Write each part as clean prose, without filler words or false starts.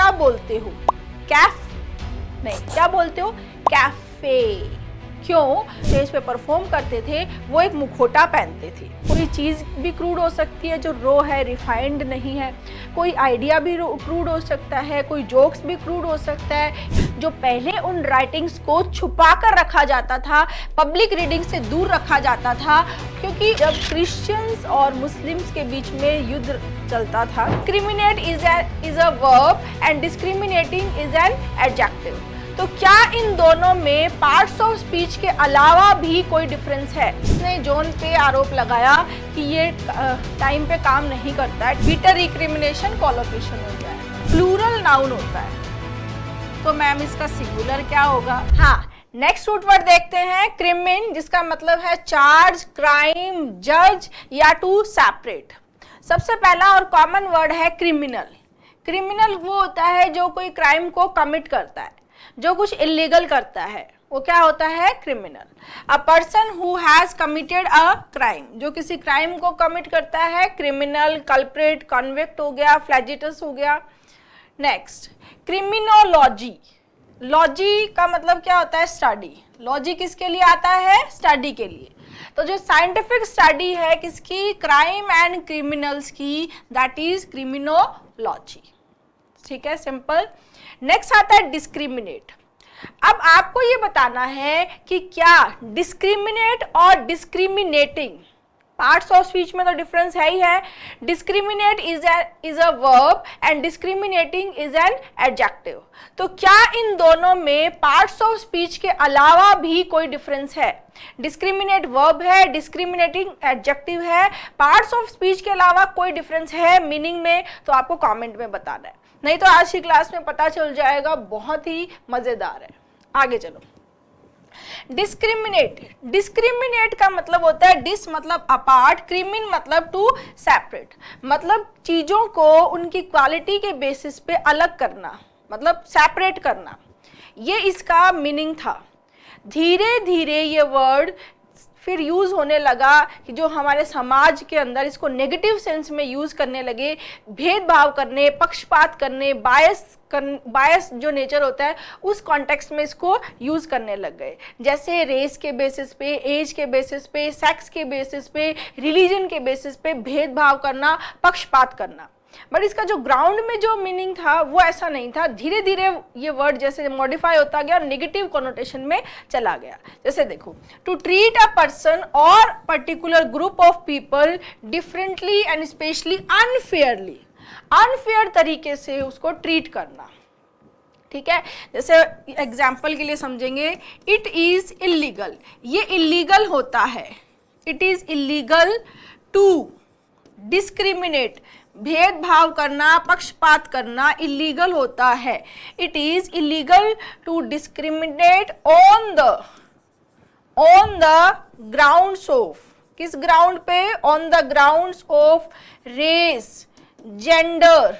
क्या बोलते हो? कैफ नहीं, क्या बोलते हो? कैफे। क्यों? स्टेज पे परफॉर्म करते थे वो एक मुखौटा पहनते थे। कोई चीज़ भी क्रूड हो सकती है जो रो है, रिफाइंड नहीं है। कोई आइडिया भी क्रूड हो सकता है, कोई जोक्स भी क्रूड हो सकता है। जो पहले उन राइटिंग्स को छुपा कर रखा जाता था, पब्लिक रीडिंग से दूर रखा जाता था, क्योंकि जब क्रिश्चियंस और मुस्लिम्स के बीच में युद्ध चलता था। Discriminate is a verb and discriminating is an adjective. तो क्या इन दोनों में पार्ट्स ऑफ स्पीच के अलावा भी कोई डिफरेंस है? इसने जॉन पे आरोप लगाया कि ये टाइम पे काम नहीं करता है। बीटर रिक्रिमिनेशन कोलोकेशन होता है, प्लूरल नाउन होता है, तो मैम इसका सिंगुलर क्या होगा? हाँ, नेक्स्ट रूट वर्ड देखते हैं, क्रिमिन, जिसका मतलब है चार्ज, क्राइम, जज या टू सेपरेट। सबसे पहला और कॉमन वर्ड है क्रिमिनल। क्रिमिनल वो होता है जो कोई क्राइम को कमिट करता है, जो कुछ इलीगल करता है, वो क्या होता है? Criminal. A person who has committed a crime, जो किसी क्राइम को कमिट करता है, क्रिमिनल। कल्प्रेट, कन्विक्ट हो गया, फ्लैजिटस हो गया। Next, criminology. लॉजी का मतलब क्या होता है? स्टडी। लॉजी किसके लिए आता है? स्टडी के लिए। तो जो साइंटिफिक स्टडी है किसकी? क्राइम एंड क्रिमिनल्स की, दैट इज क्रिमिनोलॉजी। ठीक है, सिंपल। नेक्स्ट आता है डिस्क्रिमिनेट। अब आपको ये बताना है कि क्या डिस्क्रिमिनेट और डिस्क्रिमिनेटिंग पार्ट्स ऑफ स्पीच में तो डिफरेंस है ही है। Discriminate is a verb and discriminating is an adjective. तो क्या इन दोनों में पार्ट्स ऑफ स्पीच के अलावा भी कोई डिफरेंस है? डिस्क्रिमिनेट वर्ब है, डिस्क्रिमिनेटिंग एडजेक्टिव है, पार्ट्स ऑफ स्पीच के अलावा कोई डिफरेंस है मीनिंग में? तो आपको कमेंट में बताना है, नहीं तो आज की क्लास में पता चल जाएगा। बहुत ही मजेदार है। आगे चलो। डिस्क्रिमिनेट। डिस्क्रिमिनेट का मतलब होता है डिस मतलब अपार्ट, क्रिमिन मतलब टू सेपरेट, मतलब चीजों को उनकी क्वालिटी के बेसिस पे अलग करना, मतलब सेपरेट करना। ये इसका मीनिंग था। धीरे धीरे ये वर्ड फिर यूज होने लगा कि जो हमारे समाज के अंदर इसको नेगेटिव सेंस में यूज करने लगे, भेदभाव करने, पक्षपात करने, बायस जो नेचर होता है उस कॉन्टेक्स्ट में इसको यूज करने लग गए। जैसे रेस के बेसिस पे, एज के बेसिस पे, सेक्स के बेसिस पे, रिलीजन के बेसिस पे भेदभाव करना, पक्षपात करना। बट इसका जो ग्राउंड में जो मीनिंग था वो ऐसा नहीं था। धीरे धीरे ये वर्ड जैसे मॉडिफाई होता गया और नेगेटिव कॉनोटेशन में चला गया। जैसे देखो, टू ट्रीट अ पर्सन और particular group of people differently and specially unfairly, unfair तरीके से उसको ट्रीट करना। ठीक है, जैसे एग्जाम्पल के लिए समझेंगे, इट इज इलीगल, ये इलीगल होता है। It is illegal to discriminate, भेदभाव करना, पक्षपात करना इलीगल होता है। It is illegal to discriminate on the grounds of, किस ग्राउंड पे? On the grounds of race, gender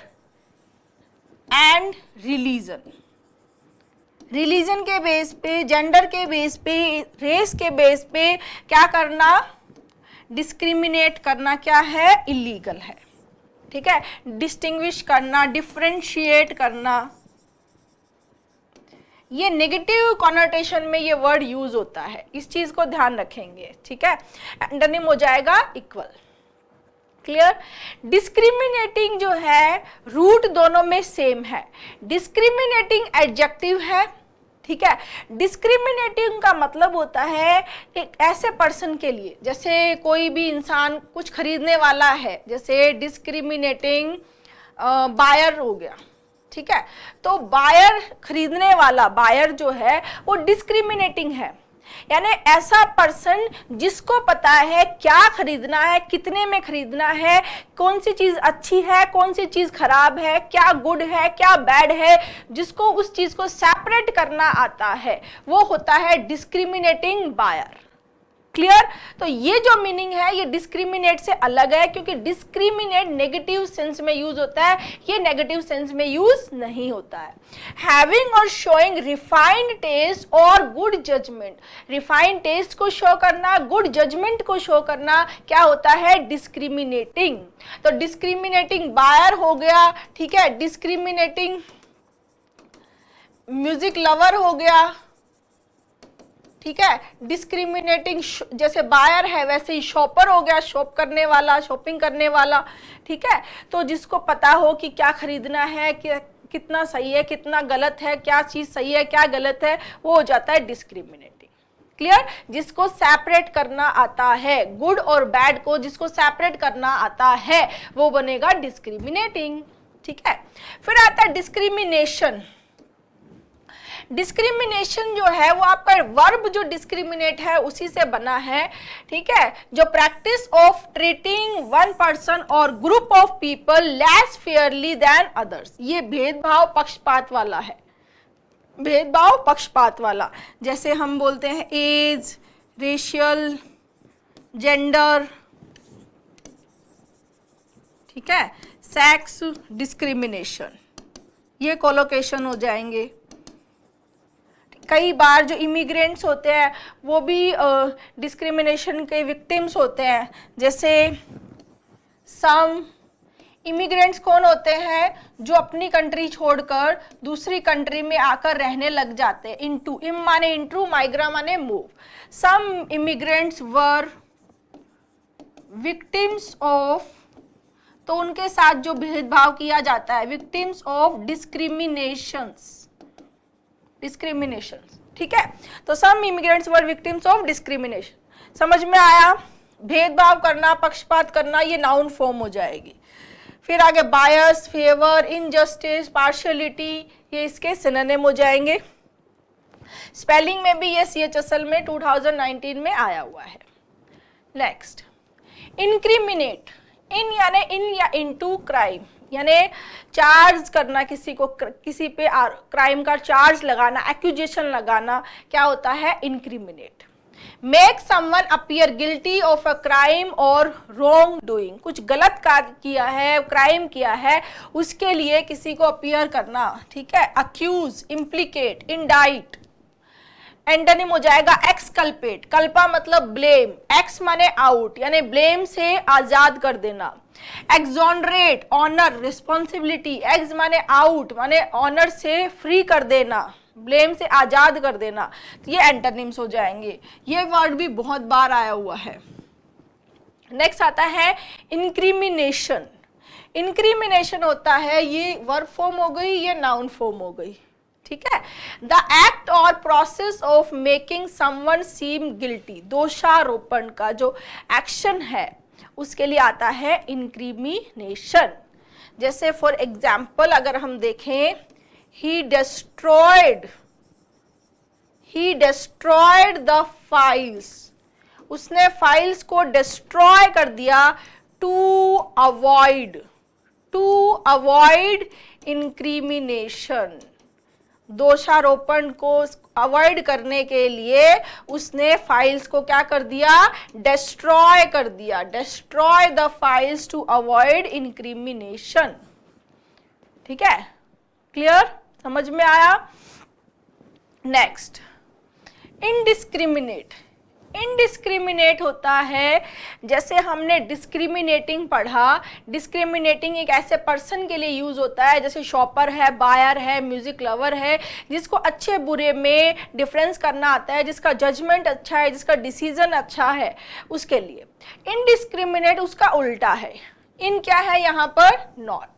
and religion. Religion के बेस पे, जेंडर के बेस पे, रेस के बेस पे क्या करना? डिस्क्रिमिनेट करना क्या है? इलीगल है। ठीक है, डिस्टिंग्विश करना, डिफरेंशिएट करना, ये नेगेटिव कॉनोटेशन में ये वर्ड यूज होता है, इस चीज को ध्यान रखेंगे। ठीक है, एंटोनिम हो जाएगा इक्वल। क्लियर? डिस्क्रिमिनेटिंग जो है रूट दोनों में सेम है। डिस्क्रिमिनेटिंग एडजेक्टिव है। ठीक है, डिस्क्रिमिनेटिंग का मतलब होता है एक ऐसे पर्सन के लिए, जैसे कोई भी इंसान कुछ खरीदने वाला है, जैसे डिस्क्रिमिनेटिंग बायर हो गया। ठीक है, तो बायर, खरीदने वाला बायर जो है वो डिस्क्रिमिनेटिंग है, यानी ऐसा पर्सन जिसको पता है क्या खरीदना है, कितने में खरीदना है, कौन सी चीज अच्छी है, कौन सी चीज खराब है, क्या गुड है, क्या बैड है, जिसको उस चीज को सेपरेट करना आता है, वो होता है डिस्क्रिमिनेटिंग बायर। क्लियर? तो ये जो मीनिंग है ये डिस्क्रिमिनेट से अलग है, क्योंकि डिस्क्रिमिनेट नेगेटिव सेंस में यूज होता है, ये नेगेटिव सेंस में यूज नहीं होता है। हैविंग और शोइंग रिफाइंड टेस्ट और गुड जजमेंट, रिफाइंड टेस्ट को शो करना, गुड जजमेंट को शो करना क्या होता है? डिस्क्रिमिनेटिंग। तो डिस्क्रिमिनेटिंग बायर हो गया। ठीक है, डिस्क्रिमिनेटिंग म्यूजिक लवर हो गया, ठीक है। डिस्क्रिमिनेटिंग जैसे बायर है वैसे ही शॉपर हो गया, शॉप करने वाला, शॉपिंग करने वाला, ठीक है। तो जिसको पता हो कि क्या खरीदना है, कितना सही है कितना गलत है, क्या चीज सही है क्या गलत है, वो हो जाता है डिस्क्रिमिनेटिंग। क्लियर? जिसको सेपरेट करना आता है, गुड और बैड को जिसको सेपरेट करना आता है वो बनेगा डिस्क्रिमिनेटिंग, ठीक है। फिर आता है डिस्क्रिमिनेशन। डिस्क्रिमिनेशन जो है वो आपका वर्ब जो डिस्क्रिमिनेट है उसी से बना है, ठीक है। जो practice of treating one person और group of people less fairly than others, ये भेदभाव पक्षपात वाला है, भेदभाव पक्षपात वाला। जैसे हम बोलते हैं एज, रेशियल, जेंडर, ठीक है, सेक्स डिस्क्रिमिनेशन, ये कोलोकेशन हो जाएंगे। कई बार जो इमिग्रेंट्स होते हैं वो भी डिस्क्रिमिनेशन के विक्टिम्स होते हैं। जैसे सम इमिग्रेंट्स कौन होते हैं? जो अपनी कंट्री छोड़कर दूसरी कंट्री में आकर रहने लग जाते हैं। इनटू, इम माने इंटू, माइग्रा माने move. Some immigrants were victims of, तो उनके साथ जो भेदभाव किया जाता है, विक्टिम्स ऑफ डिस्क्रिमिनेशंस, ठीक है। तो some immigrants were victims of discrimination, समझ में आया? भेदभाव करना, पक्षपात करना, ये नाउन फॉर्म हो जाएगी। फिर आगे बायस, फेवर, इनजस्टिस, पार्शियलिटी, ये इसके सिनोनिम हो जाएंगे। स्पेलिंग में भी ये CHSL में 2019 में आया हुआ है। Next, incriminate. इन यानी इन या इनटू क्राइम, यानी चार्ज करना किसी को, किसी पे क्राइम का चार्ज लगाना, एक्यूजेशन लगाना, क्या होता है? Incriminate. Make someone appear guilty of a crime और रॉन्ग डूइंग, कुछ गलत कार्य किया है, क्राइम किया है, उसके लिए किसी को अपीयर करना, ठीक है। Accused, implicate, इंडाइट। एंटोनिम हो जाएगा एक्सकल्पेट। कल्पा मतलब ब्लेम, एक्स माने आउट, यानी ब्लेम से आजाद कर देना। Exonerate, honour, responsibility. एक्स माने आउट, माने ऑनर से फ्री कर देना, ब्लेम से आजाद कर देना। तो ये एंटोनिम्स हो जाएंगे। ये वर्ड भी बहुत बार आया हुआ है। नेक्स्ट आता है इंक्रिमिनेशन। इंक्रिमिनेशन होता है, ये वर्ब फॉर्म हो गई, ये नाउन फॉर्म हो गई, ठीक है। The act or process of making someone seem guilty, दोषारोपण का जो एक्शन है उसके लिए आता है इंक्रिमिनेशन। जैसे फॉर एग्जाम्पल अगर हम देखें, he destroyed the files, उसने फाइल्स को डिस्ट्रॉय कर दिया। to avoid इंक्रिमिनेशन, दोषारोपण को अवॉइड करने के लिए उसने फाइल्स को क्या कर दिया? डिस्ट्रॉय कर दिया। Destroy the files to avoid incrimination, ठीक है। क्लियर? समझ में आया? Next, indiscriminate. इनडिस्क्रिमिनेट होता है, जैसे हमने डिस्क्रिमिनेटिंग पढ़ा, डिस्क्रिमिनेटिंग एक ऐसे पर्सन के लिए यूज होता है जैसे शॉपर है, बायर है, म्यूजिक लवर है, जिसको अच्छे बुरे में डिफरेंस करना आता है, जिसका जजमेंट अच्छा है, जिसका डिसीजन अच्छा है, उसके लिए। इनडिस्क्रिमिनेट उसका उल्टा है। इन क्या है यहाँ पर? नॉट।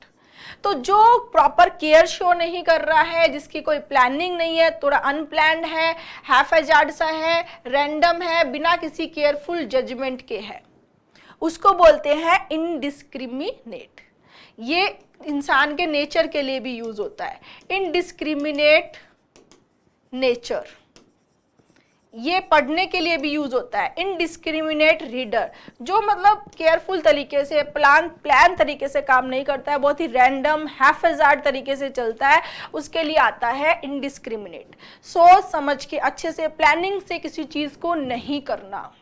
तो जो प्रॉपर केयर शो नहीं कर रहा है, जिसकी कोई प्लानिंग नहीं है, थोड़ा अनप्लैन्ड है, हैफेजार्ड सा है, रैंडम है, बिना किसी केयरफुल जजमेंट के है, उसको बोलते हैं इनडिस्क्रिमिनेट। ये इंसान के नेचर के लिए भी यूज होता है, इनडिस्क्रिमिनेट नेचर। ये पढ़ने के लिए भी यूज होता है, इनडिस्क्रिमिनेट रीडर, जो मतलब केयरफुल तरीके से, प्लान तरीके से काम नहीं करता है, बहुत ही रैंडम हैफेजार्ड तरीके से चलता है, उसके लिए आता है इनडिस्क्रिमिनेट। सोच समझ के अच्छे से, प्लानिंग से किसी चीज को नहीं करना।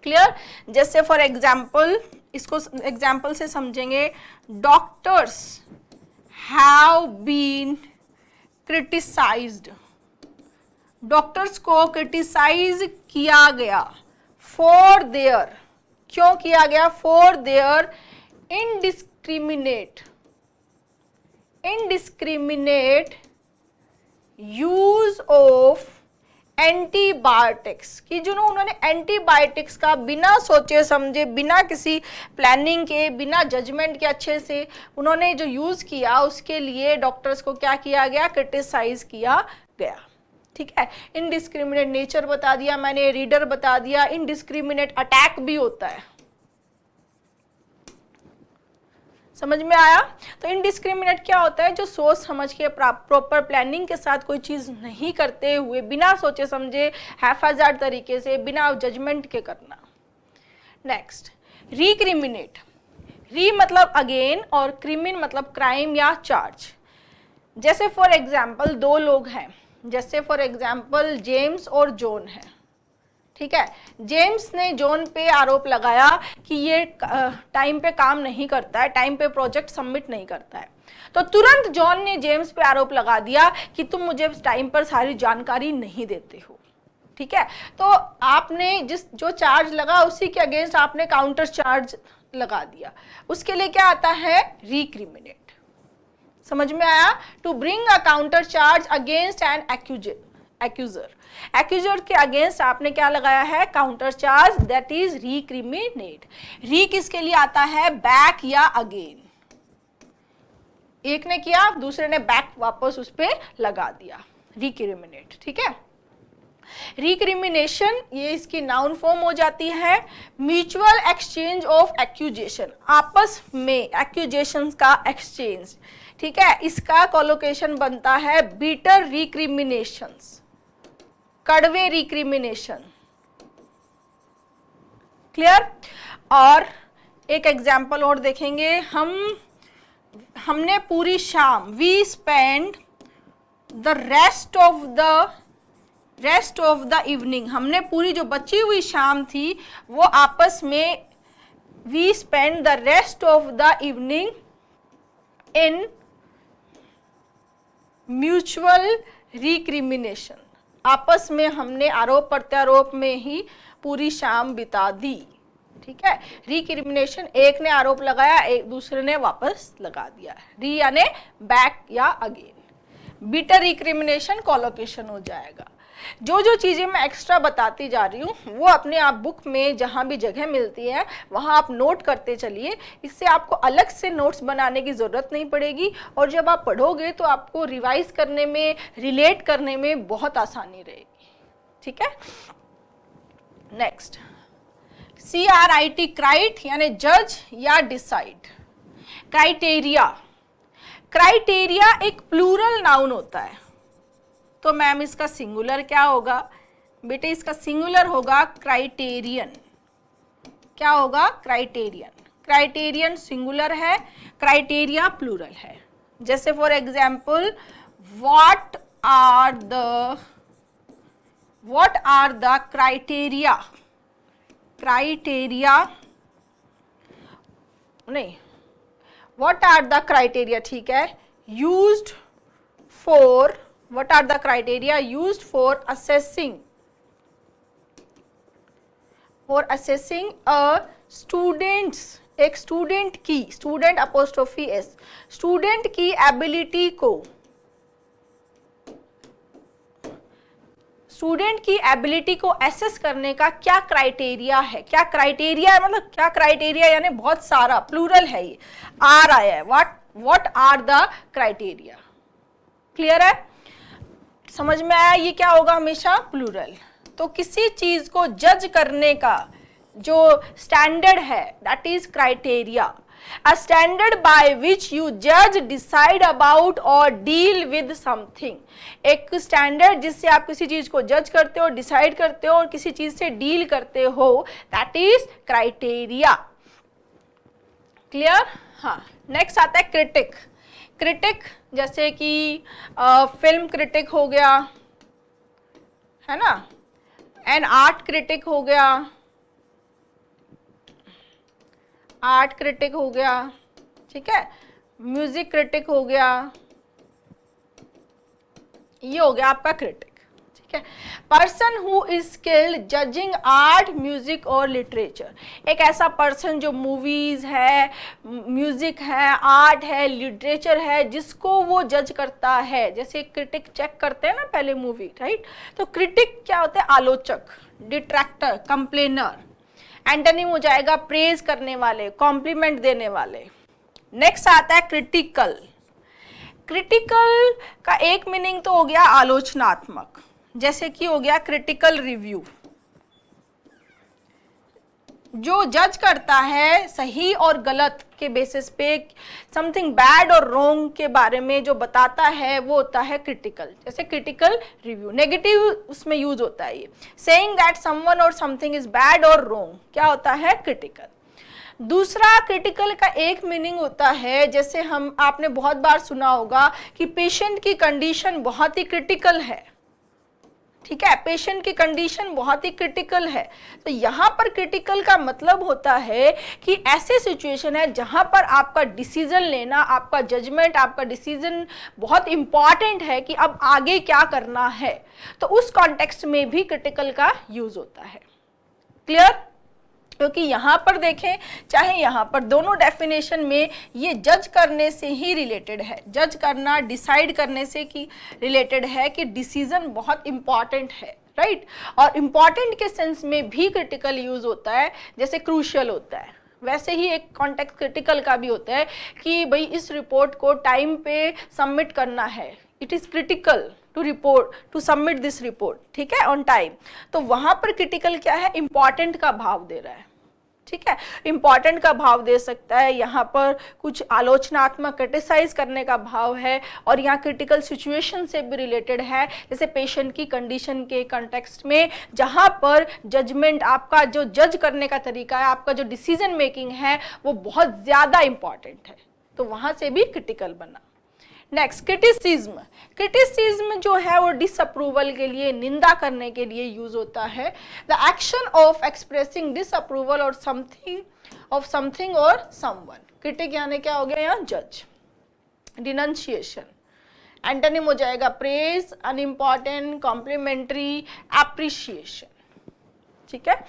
क्लियर? जैसे फॉर एग्जाम्पल, इसको एग्जाम्पल से समझेंगे। Doctors have been criticised, doctors को क्रिटिसाइज किया गया फॉर देयर, क्यों किया गया? For their indiscriminate use of antibiotics, कि जो उन्होंने एंटीबायोटिक्स का बिना सोचे समझे, बिना किसी प्लानिंग के, बिना जजमेंट के अच्छे से उन्होंने जो यूज किया, उसके लिए डॉक्टर्स को क्या किया गया, क्रिटिसाइज किया गया। ठीक है, इनडिस्क्रिमिनेट नेचर बता दिया मैंने, रीडर बता दिया, इनडिस्क्रिमिनेट अटैक भी होता है, समझ में आया। तो इनडिस्क्रिमिनेट क्या होता है, जो सोच समझ के प्रॉपर प्लानिंग के साथ कोई चीज नहीं करते हुए, बिना सोचे समझे हैफाजार्ड तरीके से, बिना जजमेंट के करना। नेक्स्ट, रिक्रिमिनेट। री मतलब अगेन और क्रिमिन मतलब क्राइम या चार्ज। जैसे फॉर एग्जाम्पल दो लोग हैं, जैसे फॉर एग्जाम्पल जेम्स और जॉन है। ठीक है, जेम्स ने जॉन पे आरोप लगाया कि ये टाइम पे काम नहीं करता है, टाइम पे प्रोजेक्ट सबमिट नहीं करता है। तो तुरंत जॉन ने जेम्स पे आरोप लगा दिया कि तुम मुझे टाइम पर सारी जानकारी नहीं देते हो। ठीक है, तो आपने जो चार्ज लगा उसी के अगेंस्ट आपने काउंटर चार्ज लगा दिया, उसके लिए क्या आता है, रिक्रिमिनेट। समझ में आया। To bring a counter charge against an accuser, accuser के अगेंस्ट आपने क्या लगाया है, counter charge, that is recriminate. री किसके लिए आता है, बैक या अगेन। एक ने किया, दूसरे ने बैक वापस उस पे लगा दिया, रिक्रिमिनेट। ठीक है, रिक्रिमिनेशन ये इसकी नाउन फॉर्म हो जाती है। म्यूचुअल एक्सचेंज ऑफ एक्यूजेशन, आपस में एक्यूजेशंस का एक्सचेंज। ठीक है, इसका कोलोकेशन बनता है बीटर रिक्रिमिनेशंस, कड़वे रिक्रिमिनेशन। क्लियर। और एक एग्जाम्पल और देखेंगे, हमने पूरी शाम, we spend the rest of the evening, हमने पूरी जो बची हुई शाम थी वो आपस में, we spend the rest of the evening in mutual recrimination, आपस में हमने आरोप प्रत्यारोप में ही पूरी शाम बिता दी। ठीक है, रिक्रिमिनेशन, एक ने आरोप लगाया, एक दूसरे ने वापस लगा दिया, री यानी बैक या अगेन। बिटर रिक्रिमिनेशन कोलोकेशन हो जाएगा। जो जो चीज़ें मैं एक्स्ट्रा बताती जा रही हूँ वो अपने आप बुक में जहाँ भी जगह मिलती है वहाँ आप नोट करते चलिए, इससे आपको अलग से नोट्स बनाने की ज़रूरत नहीं पड़ेगी, और जब आप पढ़ोगे तो आपको रिवाइज करने में, रिलेट करने में बहुत आसानी रहेगी। ठीक है, नेक्स्ट, CRIT, क्राइट यानी जज या डिसाइड। क्राइटेरिया, क्राइटेरिया एक प्लूरल नाउन होता है, तो मैम इसका सिंगुलर क्या होगा, बेटे इसका सिंगुलर होगा क्राइटेरियन। क्या होगा, क्राइटेरियन। क्राइटेरियन सिंगुलर है, क्राइटेरिया प्लूरल है। जैसे for example, what are the criteria, criteria नहीं, व्हाट आर द क्राइटेरिया, ठीक है, used for, what are the criteria used for assessing a students, एक स्टूडेंट की, स्टूडेंट अपोस्ट्रोफी एस, स्टूडेंट की ability को, स्टूडेंट की एबिलिटी को एसेस करने का क्या क्राइटेरिया है। क्या क्राइटेरिया है, मतलब क्या क्राइटेरिया यानी बहुत सारा, प्लूरल है, ये आर आया है, what are the criteria. Clear है, समझ में आया, ये क्या होगा, हमेशा प्लूरल। तो किसी चीज को जज करने का जो स्टैंडर्ड है, that is criteria, a standard by which you जज, डिसाइड अबाउट और डील विद समथिंग। एक स्टैंडर्ड जिससे आप किसी चीज को जज करते हो, डिसाइड करते हो और किसी चीज से डील करते हो, दैट इज क्राइटेरिया। क्लियर। हाँ, नेक्स्ट आता है क्रिटिक। क्रिटिक जैसे कि फिल्म क्रिटिक हो गया, है ना, एंड आर्ट क्रिटिक हो गया, आर्ट क्रिटिक हो गया, ठीक है, म्यूजिक क्रिटिक हो गया, ये हो गया आपका क्रिटिक। ठीक है। Person who is skilled judging art, music और लिटरेचर, एक ऐसा पर्सन जो मूवीज है, म्यूजिक है, आर्ट है, लिटरेचर है, जिसको वो जज करता है। जैसे क्रिटिक चेक करते हैं ना पहले मूवी, राइट। तो क्रिटिक क्या होते हैं? आलोचक, डिट्रैक्टर, कंप्लेनर। एंटोनिम हो जाएगा प्रेज करने वाले, कॉम्प्लीमेंट देने वाले। नेक्स्ट आता है क्रिटिकल। क्रिटिकल का एक मीनिंग तो हो गया आलोचनात्मक, जैसे कि हो गया क्रिटिकल रिव्यू, जो जज करता है सही और गलत के बेसिस पे, समथिंग बैड और रॉन्ग के बारे में जो बताता है वो होता है क्रिटिकल। जैसे क्रिटिकल रिव्यू, नेगेटिव उसमें यूज होता है ये, सेइंग दैट समवन और समथिंग इज बैड और रॉन्ग, क्या होता है? क्रिटिकल। दूसरा क्रिटिकल का एक मीनिंग होता है, जैसे आपने बहुत बार सुना होगा कि पेशेंट की कंडीशन बहुत ही क्रिटिकल है, ठीक है, पेशेंट की कंडीशन बहुत ही क्रिटिकल है। तो यहाँ पर क्रिटिकल का मतलब होता है कि ऐसे सिचुएशन है जहाँ पर आपका डिसीजन लेना, आपका जजमेंट, आपका डिसीजन बहुत इंपॉर्टेंट है कि अब आगे क्या करना है। तो उस कॉन्टेक्स्ट में भी क्रिटिकल का यूज होता है। क्लियर? क्योंकि यहाँ पर देखें, चाहे यहाँ पर दोनों डेफिनेशन में ये जज करने से ही रिलेटेड है, जज करना, डिसाइड करने से कि रिलेटेड है कि डिसीजन बहुत इंपॉर्टेंट है, राइट। और इम्पॉर्टेंट के सेंस में भी क्रिटिकल यूज होता है, जैसे क्रूशियल होता है, वैसे ही एक कॉन्टेक्स्ट क्रिटिकल का भी होता है कि भाई इस रिपोर्ट को टाइम पे सबमिट करना है, it is critical to submit this report, ठीक है, ऑन टाइम। तो वहां पर क्रिटिकल क्या है? इंपॉर्टेंट का भाव दे रहा है, ठीक है, इंपॉर्टेंट का भाव दे सकता है। यहाँ पर कुछ आलोचनात्मक, क्रिटिसाइज करने का भाव है, और यहाँ क्रिटिकल सिचुएशन से भी रिलेटेड है, जैसे पेशेंट की कंडीशन के कॉन्टेक्स्ट में, जहाँ पर जजमेंट, आपका जो जज करने का तरीका है, आपका जो डिसीजन मेकिंग है, वो बहुत ज़्यादा इंपॉर्टेंट है, तो वहाँ से भी क्रिटिकल बना। Next criticism. क्रिटिसिज्म जो है वो डिसअप्रूवल के लिए, निंदा करने के लिए यूज होता है। The action of expressing disapproval और समथिंग और समवन। क्रिटिक यानी क्या हो गया यहाँ? जज। डिनंशिएशन, एंटोनिम हो जाएगा प्रेज, अनइम्पॉर्टेंट, कॉम्प्लीमेंट्री, एप्रिशिएशन, ठीक है।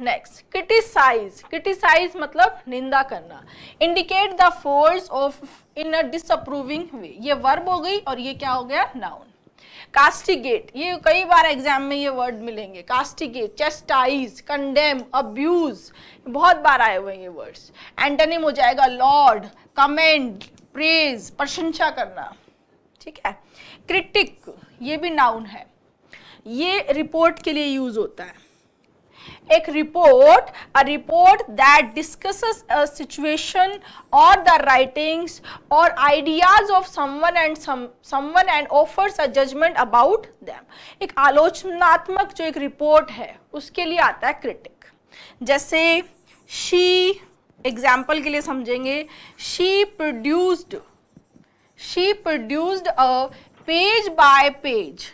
Next criticise. क्रिटिसाइज मतलब निंदा करना। Indicate the force of in a disapproving way, ये वर्ब हो गई और ये क्या हो गया? नाउन। कास्टिगेट, ये कई बार एग्जाम में ये वर्ड मिलेंगे, कास्टिगेट, चेस्टाइज, कंडेम, अब्यूज, बहुत बार आए हुए हैं ये वर्ड्स। एंटोनिम हो जाएगा लॉर्ड, कमेंड, प्रेज, प्रशंसा करना, ठीक है। क्रिटिक, ये भी नाउन है, ये रिपोर्ट के लिए यूज होता है। एक report, a report that discusses a situation or the writings or ideas of someone and offers a judgment about them। एक आलोचनात्मक जो एक रिपोर्ट है उसके लिए आता है क्रिटिक। जैसे she, एग्जाम्पल के लिए समझेंगे, she produced a page by page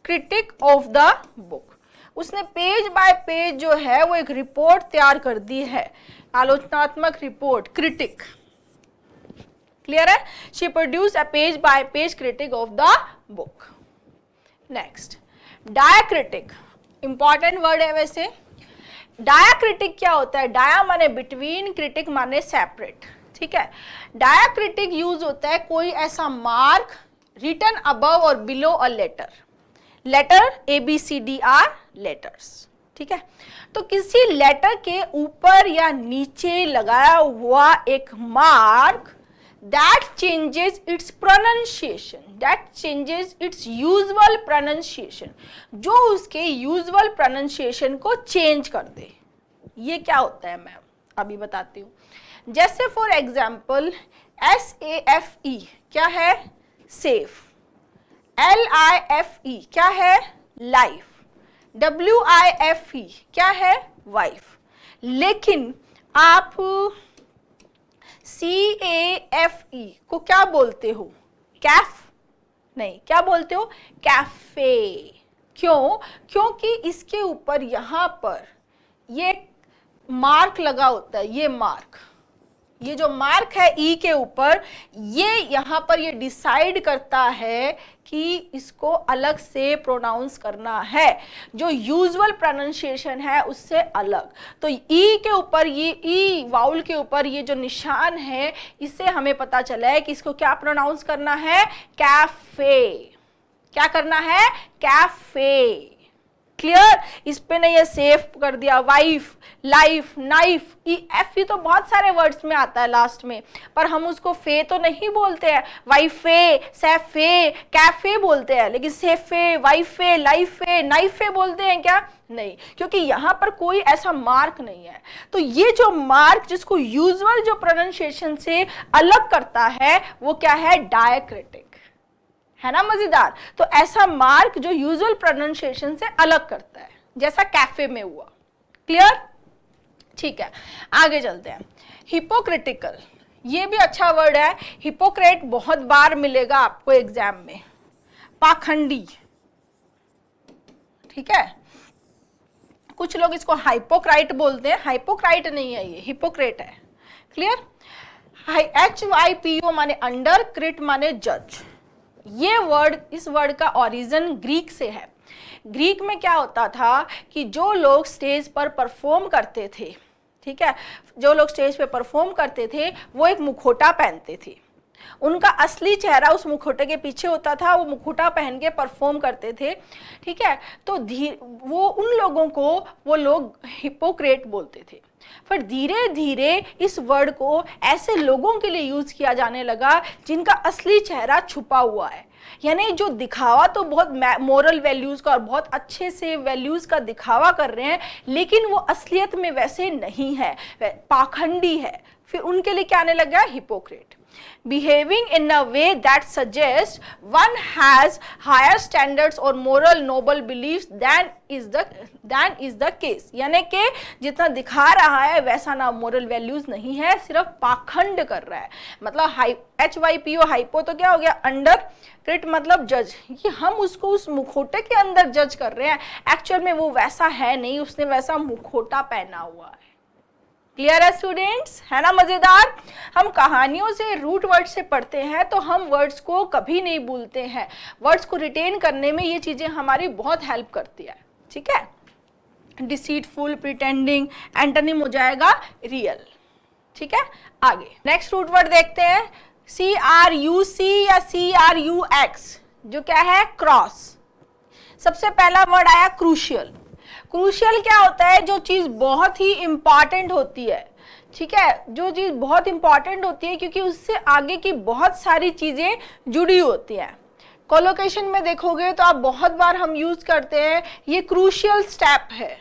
critic of the book. उसने पेज बाय पेज जो है वो एक रिपोर्ट तैयार कर दी है, आलोचनात्मक रिपोर्ट, क्रिटिक। क्लियर है? She produce a page by page critique of the book. Next diacritic, important word है वैसे। डायाक्रिटिक क्या होता है? डाया माने बिटवीन, क्रिटिक माने सेपरेट, ठीक है। डायाक्रिटिक यूज होता है कोई ऐसा mark written above or below a letter, ABCD are letters, ठीक है। तो किसी लेटर के ऊपर या नीचे लगाया हुआ एक mark that changes its pronunciation, that changes its usual pronunciation, जो उसके usual pronunciation को चेंज कर दे, ये क्या होता है मैम? अभी बताती हूँ। जैसे फॉर एग्जाम्पल SAFE क्या है? सेफ। LIFE क्या है? लाइफ। WIFE क्या है? वाइफ। लेकिन आप CAFE को क्या बोलते हो? कैफ नहीं, क्या बोलते हो? कैफे। क्यों? क्योंकि इसके ऊपर यहाँ पर ये मार्क लगा होता है, ये मार्क, ये जो मार्क है ई के ऊपर, ये यहाँ पर ये डिसाइड करता है कि इसको अलग से प्रोनाउंस करना है, जो यूजुअल प्रोनाउंसिएशन है उससे अलग। तो ई के ऊपर, ये ई वाउल के ऊपर ये जो निशान है, इससे हमें पता चला है कि इसको क्या प्रोनाउंस करना है, कैफे। क्या करना है, कैफे। क्लियर? इस पे ने ये सेफ कर दिया, वाइफ, लाइफ, नाइफ, एफ तो बहुत सारे वर्ड्स में आता है लास्ट में, पर हम उसको फे तो नहीं बोलते हैं, वाइफे, सैफे, कैफे बोलते हैं, लेकिन सेफे, वाइफे, लाइफे, नाइफे बोलते हैं क्या? नहीं, क्योंकि यहाँ पर कोई ऐसा मार्क नहीं है। तो ये जो मार्क जिसको यूजुअल जो प्रोनाउंसिएशन से अलग करता है वो क्या है, डायक्रिटिक, है ना मजेदार। तो ऐसा मार्क जो यूजुअल प्रोनाउंसिएशन से अलग करता है, जैसा कैफे में हुआ। क्लियर? ठीक है, आगे चलते हैं। हिपोक्रिटिकल, ये भी अच्छा वर्ड है। हिपोक्रेट बहुत बार मिलेगा आपको एग्जाम में। पाखंडी, ठीक है, कुछ लोग इसको हाइपोक्राइट बोलते हैं, हाइपोक्राइट नहीं है, ये हिपोक्रेट है। क्लियर? HYPO माने अंडर, क्रिट माने जज। ये वर्ड, इस वर्ड का ओरिजिन ग्रीक से है। ग्रीक में क्या होता था कि जो लोग स्टेज पर परफॉर्म करते थे, ठीक है, जो लोग स्टेज पे परफॉर्म करते थे वो एक मुखौटा पहनते थे। उनका असली चेहरा उस मुखौटे के पीछे होता था, वो मुखौटा पहन के परफॉर्म करते थे। ठीक है, तो वो उन लोगों को वो लोग हिपोक्रेट बोलते थे। फिर धीरे धीरे इस वर्ड को ऐसे लोगों के लिए यूज किया जाने लगा जिनका असली चेहरा छुपा हुआ है, यानी जो दिखावा तो बहुत मोरल वैल्यूज का और बहुत अच्छे से वैल्यूज का दिखावा कर रहे हैं, लेकिन वो असलियत में वैसे नहीं है, पाखंडी है। फिर उनके लिए क्या आने लगा, hypocrite. Behaving in a way that suggests one has higher standards or moral noble beliefs than is the case, यानी कि जितना दिखा रहा है वैसा ना मोरल वैल्यूज नहीं है, सिर्फ पाखंड कर रहा है। मतलब HYPO, हाइपो तो क्या हो गया, अंडर, क्रिट मतलब जज। ये हम उसको उस मुखौटे के अंदर जज कर रहे हैं, एक्चुअल में वो वैसा है नहीं, उसने वैसा मुखौटा पहना हुआ है। क्लियर है स्टूडेंट्स, है ना मजेदार। हम कहानियों से, रूट वर्ड से पढ़ते हैं तो हम वर्ड्स को कभी नहीं भूलते हैं। वर्ड्स को रिटेन करने में ये चीजें हमारी बहुत हेल्प करती है। ठीक है, डिसीटफुल, प्रिटेंडिंग, एंटोनिम हो जाएगा रियल। ठीक है, आगे नेक्स्ट रूट वर्ड देखते हैं, CRUC या CRUX, जो क्या है, क्रॉस। सबसे पहला वर्ड आया क्रूशियल। क्रूशियल क्या होता है, जो चीज बहुत ही इंपॉर्टेंट होती है। ठीक है, जो चीज बहुत इंपॉर्टेंट होती है क्योंकि उससे आगे की बहुत सारी चीजें जुड़ी होती हैं। कोलोकेशन में देखोगे तो आप बहुत बार हम यूज करते हैं, ये क्रूशियल स्टेप है।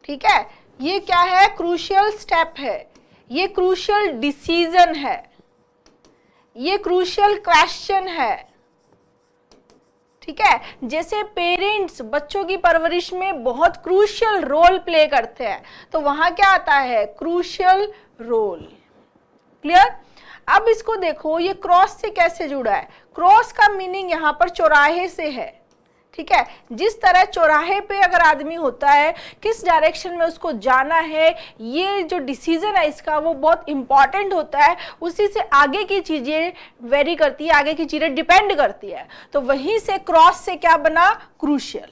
ठीक है, ये क्या है, क्रूशियल स्टेप है, ये क्रूशियल डिसीजन है, ये क्रूशियल क्वेश्चन है। ठीक है, जैसे पेरेंट्स बच्चों की परवरिश में बहुत क्रूशियल रोल प्ले करते हैं, तो वहां क्या आता है, क्रूशियल रोल। क्लियर? अब इसको देखो, ये क्रॉस से कैसे जुड़ा है। क्रॉस का मीनिंग यहाँ पर चौराहे से है। ठीक है, जिस तरह चौराहे पे अगर आदमी होता है, किस डायरेक्शन में उसको जाना है, ये जो डिसीजन है इसका वो बहुत इंपॉर्टेंट होता है, उसी से आगे की चीजें वेरी करती है, आगे की चीजें डिपेंड करती है। तो वहीं से क्रॉस से क्या बना, क्रूशियल।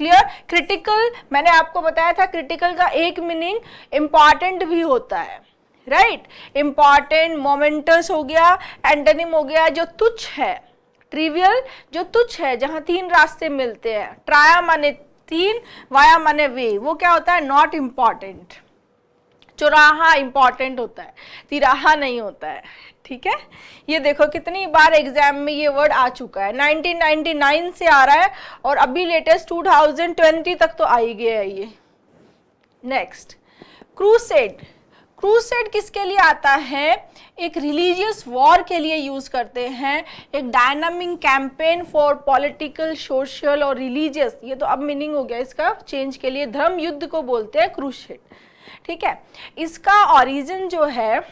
क्लियर? क्रिटिकल, मैंने आपको बताया था क्रिटिकल का एक मीनिंग इंपॉर्टेंट भी होता है, राइट। इंपॉर्टेंट, मोमेंटस हो गया, एंटोनिम हो गया जो तुच्छ है। ट्रिवियल, जो तुच्छ है, जहां तीन रास्ते मिलते हैं। ट्राया माने तीन, वाया माने वे, वो क्या होता है, नॉट इम्पॉर्टेंट। चौराहा इंपॉर्टेंट होता है, तिराहा नहीं होता है। ठीक है, ये देखो कितनी बार एग्जाम में ये वर्ड आ चुका है। 1999 से आ रहा है और अभी लेटेस्ट 2020 तक तो आ ही गया है ये। Next, crusade. क्रूसेड किसके लिए आता है, एक रिलीजियस वॉर के लिए यूज करते हैं, एक dynamic campaign for political, social और रिलीजियस। ये तो अब मीनिंग हो गया इसका चेंज के लिए, धर्म युद्ध को बोलते हैं क्रूसेड। ठीक है, इसका ओरिजिन जो है,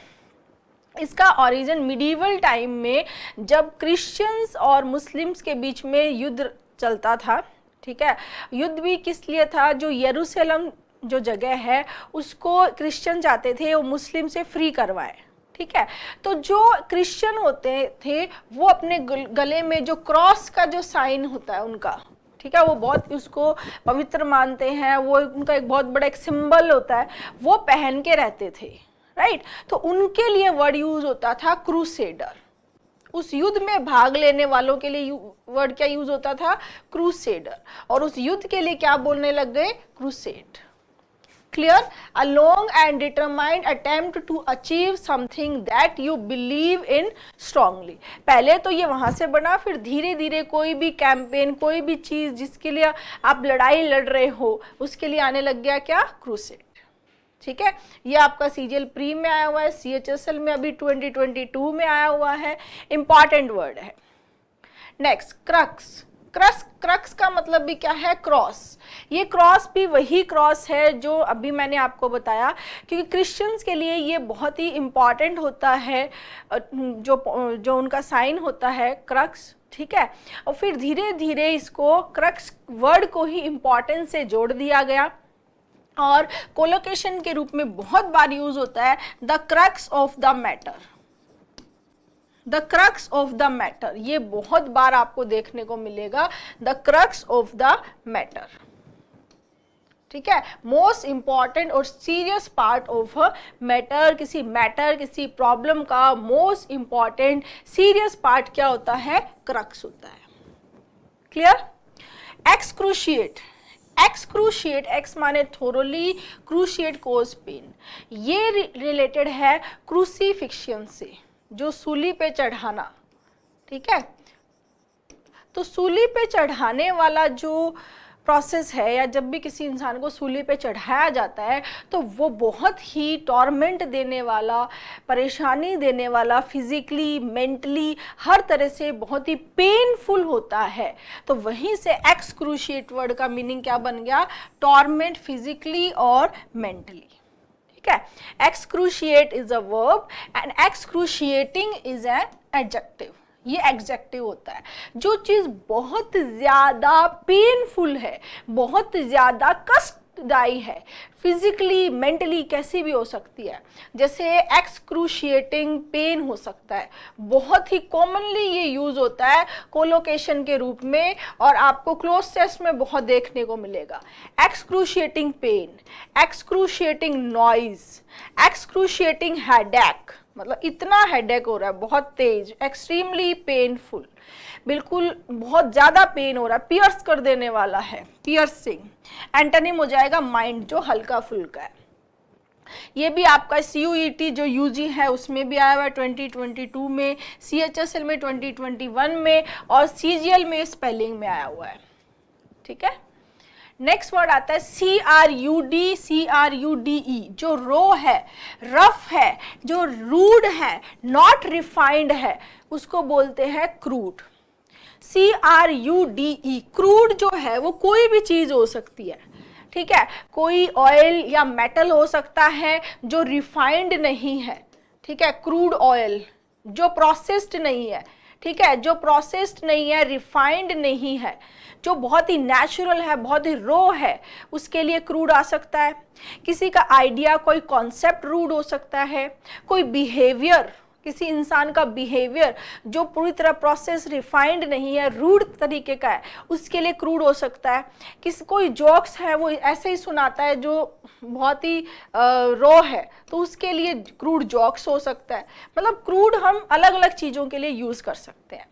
इसका ओरिजिन मिडीवल टाइम में जब क्रिश्चियंस और मुस्लिम्स के बीच में युद्ध चलता था। ठीक है, युद्ध भी किस लिए था, जो यरूशलेम जो जगह है उसको क्रिश्चियन चाहते थे वो मुस्लिम से फ्री करवाएं, ठीक है। तो जो क्रिश्चियन होते थे वो अपने गले में जो क्रॉस का जो साइन होता है उनका, ठीक है, वो बहुत उसको पवित्र मानते हैं, वो उनका एक बहुत बड़ा एक सिंबल होता है, वो पहन के रहते थे, राइट। तो उनके लिए वर्ड यूज होता था क्रूसेडर। उस युद्ध में भाग लेने वालों के लिए वर्ड क्या यूज होता था? क्रूसेडर। और उस युद्ध के लिए क्या बोलने लग गए? Crusade. Clear? A long and determined attempt to achieve something that you believe in strongly. पहले तो ये वहां से बना, फिर धीरे धीरे कोई भी कैंपेन, कोई भी चीज जिसके लिए आप लड़ाई लड़ रहे हो उसके लिए आने लग गया क्या? क्रूसेड। ठीक है, ये आपका सीजीएल प्री में आया हुआ है, सीएचएसएल में अभी 2022 में आया हुआ है, इंपॉर्टेंट वर्ड है। Next, crux. क्रक्स का मतलब भी क्या है? क्रॉस। ये क्रॉस भी वही क्रॉस है जो अभी मैंने आपको बताया, क्योंकि क्रिश्चियंस के लिए ये बहुत ही इंपॉर्टेंट होता है, जो उनका साइन होता है क्रक्स, ठीक है। और फिर धीरे धीरे इसको क्रक्स वर्ड को ही इंपॉर्टेंस से जोड़ दिया गया और कोलोकेशन के रूप में बहुत बार यूज होता है, the crux of the matter. The crux of the matter, ये बहुत बार आपको देखने को मिलेगा, the crux of the matter, ठीक है। मोस्ट इंपॉर्टेंट और सीरियस पार्ट ऑफ मैटर, किसी प्रॉब्लम का मोस्ट इंपॉर्टेंट सीरियस पार्ट क्या होता है? क्रक्स होता है। क्लियर? एक्सक्रूशिएट। एक्सक्रूशिएट, एक्स माने थोरोली, क्रूशिएट कोज पेन। ये रिलेटेड है क्रूसीफिक्शन से, जो सूली पे चढ़ाना, ठीक है। तो सूली पे चढ़ाने वाला जो प्रोसेस है, या जब भी किसी इंसान को सूली पे चढ़ाया जाता है तो वो बहुत ही टॉर्मेंट देने वाला, परेशानी देने वाला, फिजिकली, मेंटली, हर तरह से बहुत ही पेनफुल होता है। तो वहीं से एक्सक्रूशिएट वर्ड का मीनिंग क्या बन गया? टॉर्मेंट फिजिकली और मेंटली, ठीक है। Excruciate is a verb and excruciating is an adjective. ये एडजेक्टिव होता है, जो चीज बहुत ज्यादा पेनफुल है, बहुत ज्यादा कष्टदायी है, फिजिकली, मेंटली, कैसी भी हो सकती है। जैसे एक्सक्रूशिएटिंग पेन हो सकता है, बहुत ही कॉमनली ये यूज होता है कोलोकेशन के रूप में, और आपको क्लोज टेस्ट में बहुत देखने को मिलेगा। Excruciating pen, excruciating noise, excruciating headache, मतलब इतना हेडेक हो रहा है, बहुत तेज, एक्सट्रीमली पेनफुल, बिल्कुल बहुत ज्यादा पेन हो रहा है, पियर्स कर देने वाला है, पियर्सिंग। एंटोनिम हो जाएगा माइंड, जो हल्का फुल्का है। ये भी आपका CUET जो UG है उसमें भी आया हुआ है 2022 में, CHSL में 2021 में, और CGL में स्पेलिंग में आया हुआ है, ठीक है। नेक्स्ट वर्ड आता है CRUDE, जो रो है, रफ है, जो रूड है, नॉट रिफाइंड है, उसको बोलते हैं क्रूड। CRUDE, क्रूड जो है वो कोई भी चीज हो सकती है, ठीक है। कोई ऑयल या मेटल हो सकता है जो रिफाइंड नहीं है, ठीक है। क्रूड ऑयल जो प्रोसेस्ड नहीं है, ठीक है, जो प्रोसेस्ड नहीं है, रिफाइंड नहीं है, जो बहुत ही नेचुरल है, बहुत ही रो है, उसके लिए क्रूड आ सकता है। किसी का आइडिया, कोई कॉन्सेप्ट रूड हो सकता है। कोई बिहेवियर, किसी इंसान का बिहेवियर जो पूरी तरह प्रोसेस रिफाइंड नहीं है, रूड तरीके का है, उसके लिए क्रूड हो सकता है। कोई जोक्स है वो ऐसे ही सुनाता है जो बहुत ही रो है, तो उसके लिए क्रूड जोक्स हो सकता है। मतलब क्रूड हम अलग अलग चीज़ों के लिए यूज़ कर सकते हैं।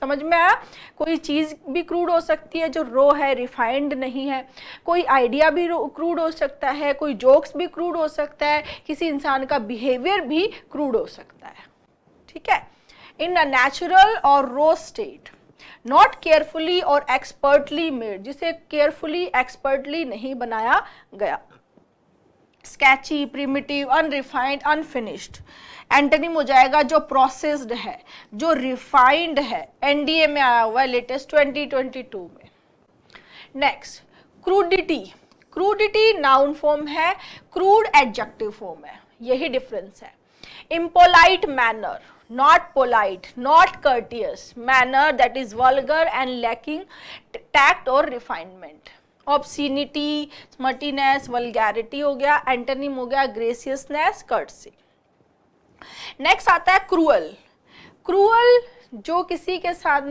समझ में आया? कोई चीज़ भी क्रूड हो सकती है जो रो है, रिफाइंड नहीं है। कोई आइडिया भी क्रूड हो सकता है, कोई जोक्स भी क्रूड हो सकता है, किसी इंसान का बिहेवियर भी क्रूड हो सकता है, ठीक है। इन अ नेचुरल और रो स्टेट, नॉट केयरफुली और एक्सपर्टली मेड, जिसे केयरफुली, एक्सपर्टली नहीं बनाया गया। Sketchy, primitive, unrefined, unfinished. Antonym हो जाएगा जो प्रोसेस्ड है, जो रिफाइंड है। NDA में आया हुआ है लेटेस्ट 2022 में। नेक्स्ट, क्रूडिटी। क्रूडिटी नाउन फॉर्म है, क्रूड एडजेक्टिव फॉर्म है, यही डिफरेंस है। Impolite manner, not polite, not courteous, manner that is vulgar and lacking tact or refinement. Obscenity, smuttiness, vulgarity हो गया। एंटोनिम हो गया ग्रेसियसनेस, कर्टसी। नेक्स्ट आता है क्रूअल। क्रूअल जो किसी के साथ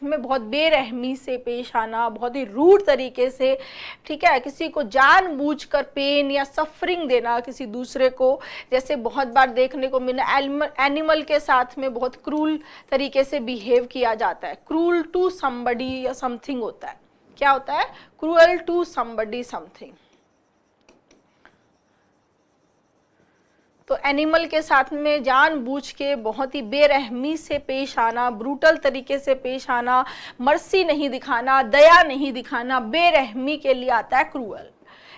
में बहुत बेरहमी से पेश आना, बहुत ही रूड तरीके से, ठीक है, किसी को जानबूझकर पेन या सफरिंग देना किसी दूसरे को, जैसे बहुत बार देखने को मिला एनिमल के साथ में बहुत क्रूल तरीके से बिहेव किया जाता है। क्रूल टू समबडी या समथिंग होता है। क्या होता है? Cruel to somebody something. तो एनिमल के साथ में जानबूझ के बहुत ही बेरहमी से पेश आना, ब्रूटल तरीके से पेश आना, मर्सी नहीं दिखाना, दया नहीं दिखाना, बेरहमी के लिए आता है क्रूअल।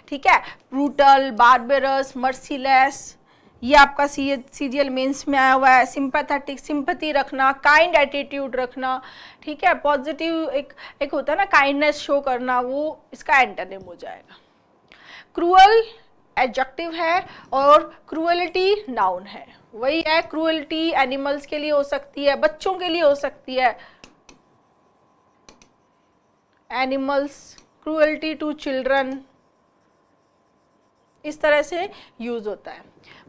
ठीक है, ब्रूटल, बार्बरस, मर्सीलेस, ये आपका सीरियल मेंस में आया हुआ है। सिंपैथेटिक, सिंपैथी रखना, काइंड एटीट्यूड रखना, ठीक है, पॉजिटिव एक होता है ना काइंडनेस शो करना, वो इसका एंटोनिम हो जाएगा। क्रूअल एडजेक्टिव है और क्रूएलिटी नाउन है। वही है, क्रूएलिटी एनिमल्स के लिए हो सकती है, बच्चों के लिए हो सकती है, एनिमल्स, क्रूएलिटी टू चिल्ड्रन, इस तरह से यूज होता है।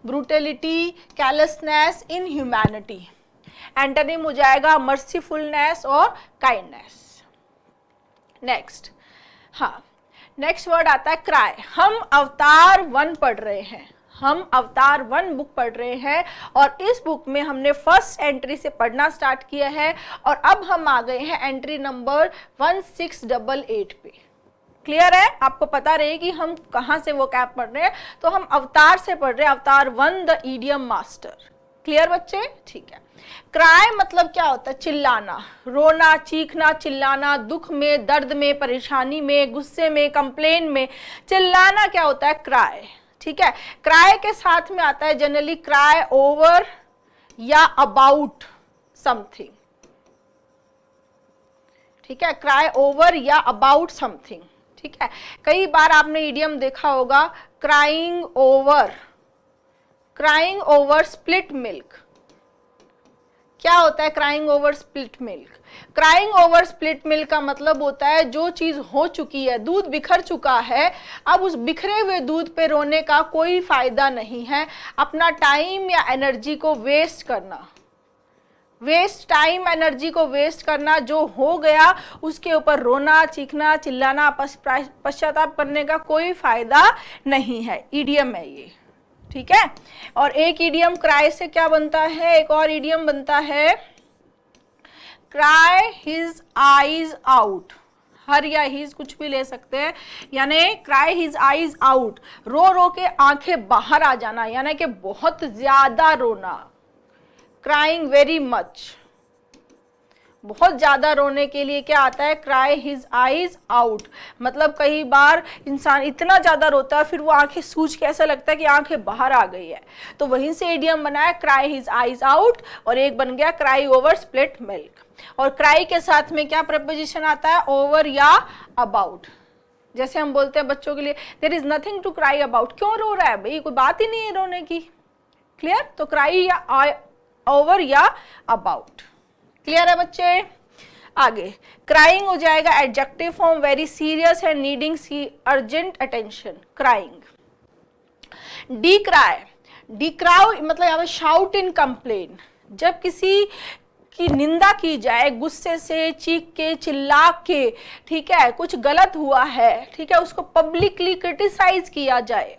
Brutality, कैलसनेस, inhumanity. एंटोनिम हो जाएगा मर्सीफुलनेस और काइंडनेस। नेक्स्ट, हाँ, नेक्स्ट वर्ड आता है क्राई। हम अवतार 1 पढ़ रहे हैं, हम अवतार 1 बुक पढ़ रहे हैं और इस बुक में हमने फर्स्ट एंट्री से पढ़ना स्टार्ट किया है और अब हम आ गए हैं एंट्री नंबर 1688 पे। क्लियर है? आपको पता रहे कि हम कहाँ से वो कैप पढ़ रहे हैं, तो हम अवतार से पढ़ रहे हैं, अवतार 1 द ईडियम मास्टर। क्लियर बच्चे? ठीक है। क्राई मतलब क्या होता है? चिल्लाना, रोना, चीखना, चिल्लाना, दुख में, दर्द में, परेशानी में, गुस्से में, कंप्लेन में चिल्लाना क्या होता है? क्राई। ठीक है, क्राई के साथ में आता है जनरली क्राई ओवर या अबाउट समथिंग। ठीक है, क्राई ओवर या अबाउट समथिंग। ठीक है, कई बार आपने इडियम देखा होगा, क्राइंग ओवर स्प्लिट मिल्क। क्या होता है crying over split milk? Crying over split milk का मतलब होता है जो चीज हो चुकी है, दूध बिखर चुका है, अब उस बिखरे हुए दूध पे रोने का कोई फायदा नहीं है। अपना टाइम या एनर्जी को वेस्ट करना, टाइम एनर्जी को वेस्ट करना, जो हो गया उसके ऊपर रोना, चीखना, चिल्लाना, पश्चाताप करने का कोई फायदा नहीं है। ईडियम है ये। ठीक है, और एक ईडियम क्राई से क्या बनता है? एक और ईडियम बनता है क्राई हिज आईज आउट। हर या हिज कुछ भी ले सकते हैं, यानी क्राई हिज आईज आउट, रो रो के आंखें बाहर आ जाना, यानी कि बहुत ज्यादा रोना। क्राइंग वेरी मच, बहुत ज्यादा रोने के लिए क्या आता है? Cry his eyes out. मतलब कई बार इंसान इतना ज्यादा रोता है फिर वो आंखें सूज के ऐसा लगता है कि आंखें बाहर आ गई है, तो वहीं से इडियम बना है क्राई हिज आईज आउट, और एक बन गया क्राई ओवर स्प्लिट मिल्क। और क्राई के साथ में क्या प्रपोजिशन आता है? ओवर या अबाउट। जैसे हम बोलते हैं बच्चों के लिए there is nothing to cry about, क्यों रो रहा है भाई, कोई बात ही नहीं है रोने की। क्लियर? तो क्राई या ओवर या अबाउट। क्लियर है बच्चे? आगे क्राइंग हो जाएगा adjective form, very serious and needing urgent attention, crying. Decry मतलब यहाँ पे शाउट इन कंप्लेन, जब किसी की निंदा की जाए गुस्से से, चीख के, चिल्ला के, ठीक है, कुछ गलत हुआ है, ठीक है, उसको पब्लिकली क्रिटिसाइज किया जाए,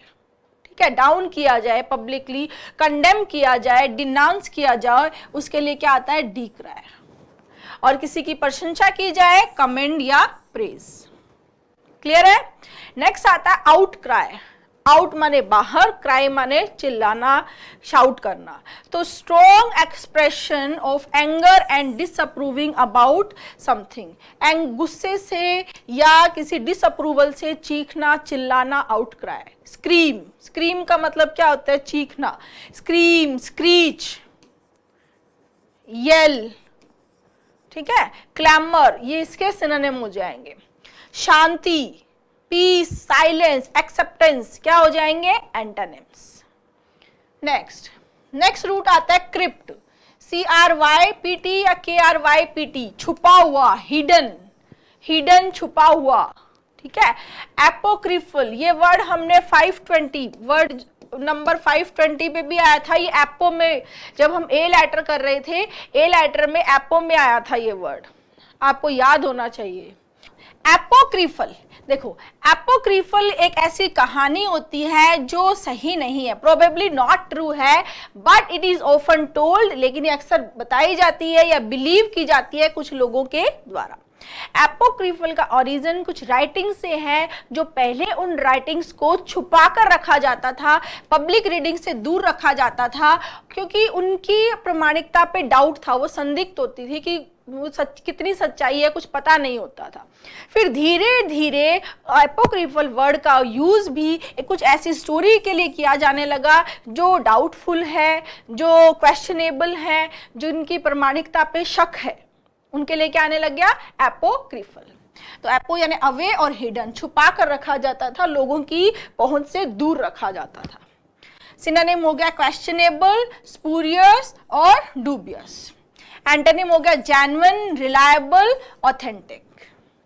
ठीक है, डाउन किया जाए, पब्लिकली कंडेम किया जाए, डिनाउंस किया जाए, उसके लिए क्या आता है? डिक्राई। और किसी की प्रशंसा की जाए, कमेंड या प्रेज। क्लियर है? नेक्स्ट आता है आउट क्राई। आउट माने बाहर, क्राई माने चिल्लाना, शाउट करना। तो strong expression of anger and disapproving about something, गुस्से से या किसी डिसअप्रूवल से चीखना, चिल्लाना, आउट क्राई। स्क्रीम का मतलब क्या होता है? चीखना। स्क्रीम, स्क्रीच, येल, ठीक है, क्लैमर, ये इसके सिनोनिम हो जाएंगे। शांति, पीस, साइलेंस, एक्सेप्टेंस क्या हो जाएंगे? एंटोनिम्स। नेक्स्ट रूट आता है क्रिप्ट। CRYPT या KRYPT, छुपा हुआ, हिडन, छुपा हुआ। ठीक है। एपोक्रिफल, ये वर्ड हमने 520 वर्ड नंबर 520 पे भी आया था। ये एपो में जब हम ए लेटर कर रहे थे, ए लेटर में एपो में आया था ये वर्ड, आपको याद होना चाहिए। एपोक्रिफल, देखो एपोक्रिफल एक ऐसी कहानी होती है जो सही नहीं है, प्रोबेबली नॉट ट्रू है, but it is often told, लेकिन ये अक्सर बताई जाती है या बिलीव की जाती है कुछ लोगों के द्वारा। एपोक्रिफल का ओरिजिन कुछ राइटिंग से है, जो पहले उन राइटिंग्स को छुपा कर रखा जाता था, पब्लिक रीडिंग से दूर रखा जाता था, क्योंकि उनकी प्रामाणिकता पे डाउट था, वो संदिग्ध होती थी कि वो कितनी सच्चाई है, कुछ पता नहीं होता था। फिर धीरे धीरे एपोक्रिफल वर्ड का यूज भी कुछ ऐसी स्टोरी के लिए किया जाने लगा जो डाउटफुल है, जो क्वेश्चनेबल है, जिनकी प्रामाणिकता पे शक है, उनके लिए क्या आने लग गया, एपोक्रिफल। तो एपो यानी अवे और हिडन, छुपा कर रखा जाता था, लोगों की पहुंच से दूर रखा जाता था। सिनोनिम हो गया क्वेश्चनेबल, स्पूरियस और डूबियस। एंटोनिम हो गया जेन्युइन, रिलायबल, ऑथेंटिक।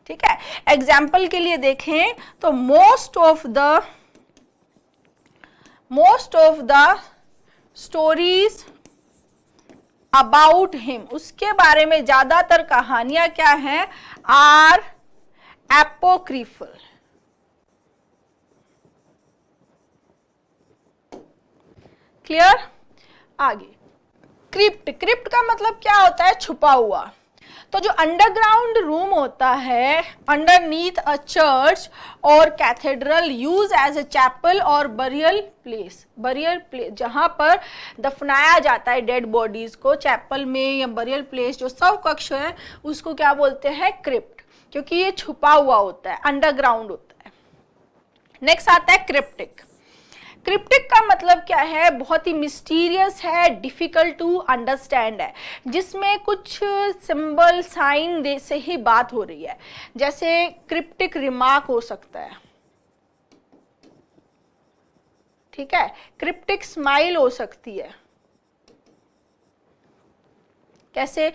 ठीक है, एग्जाम्पल के लिए देखें तो most of the stories about him, उसके बारे में ज्यादातर कहानियां क्या हैं, आर एपोक्रिफल। क्लियर। आगे क्रिप्ट, क्रिप्ट का मतलब क्या होता है, छुपा हुआ। तो जो अंडरग्राउंड रूम होता है underneath a church or cathedral, use as a chapel or burial place, जहां पर दफनाया जाता है डेड बॉडीज को, चैपल में या बरियल प्लेस जो शव कक्ष है, उसको क्या बोलते हैं, क्रिप्ट, क्योंकि ये छुपा हुआ होता है, अंडरग्राउंड होता है। नेक्स्ट आता है क्रिप्टिक। क्रिप्टिक का मतलब क्या है, बहुत ही मिस्टीरियस है, डिफिकल्ट टू अंडरस्टैंड है, जिसमें कुछ सिंबल साइन से ही बात हो रही है। जैसे क्रिप्टिक रिमार्क हो सकता है, ठीक है, क्रिप्टिक स्माइल हो सकती है, कैसे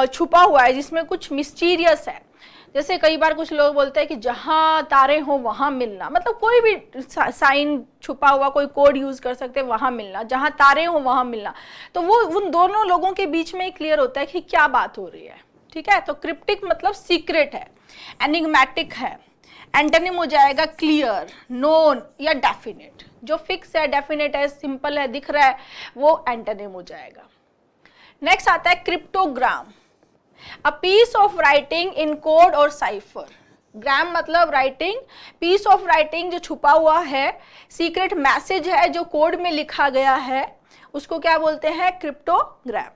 छुपा हुआ है जिसमें कुछ मिस्टीरियस है। जैसे कई बार कुछ लोग बोलते हैं कि जहां तारे हो वहां मिलना, मतलब कोई भी साइन छुपा हुआ, कोई कोड यूज कर सकते हैं, वहां मिलना, जहां तारे हो वहां मिलना। तो वो उन दोनों लोगों के बीच में क्लियर होता है कि क्या बात हो रही है। ठीक है, तो क्रिप्टिक मतलब सीक्रेट है, एनिग्मेटिक है। एंटोनिम हो जाएगा क्लियर, नोन या डेफिनेट। जो फिक्स है, डेफिनेट है, सिंपल है, दिख रहा है, वो एंटोनिम हो जाएगा। नेक्स्ट आता है cryptogram, a piece of writing in code or cipher. Gram मतलब राइटिंग, पीस ऑफ राइटिंग जो छुपा हुआ है, सीक्रेट मैसेज है जो कोड में लिखा गया है, उसको क्या बोलते हैं, क्रिप्टोग्राम।